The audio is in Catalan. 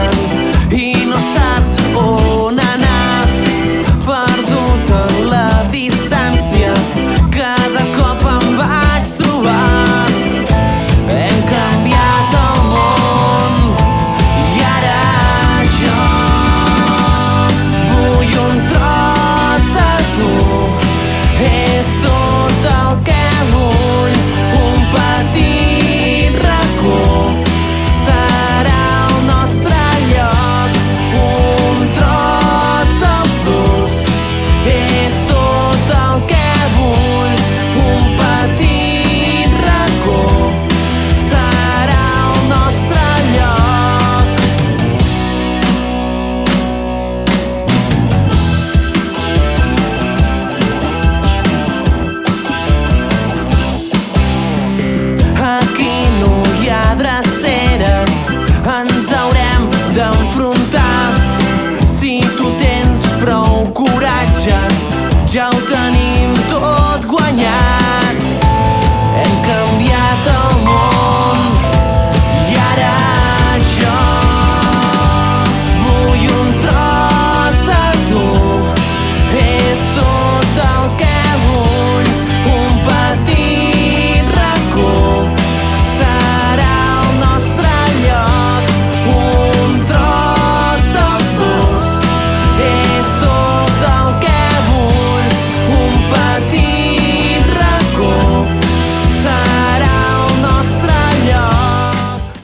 busquen i no saps on anar. Perdut en la distància, cada cop em vaig trobar. Hem canviat el món i ara jo vull un tros de tu. És tot el que vull, un petit racó serà el nostre lloc, un tros dels dos. És tot el que vull, un petit racó serà el nostre lloc. Aquí no hi ha dreceres, ens haurem d'enfrontar. Si tu tens prou coratge, ja ho tenim tot guanyat.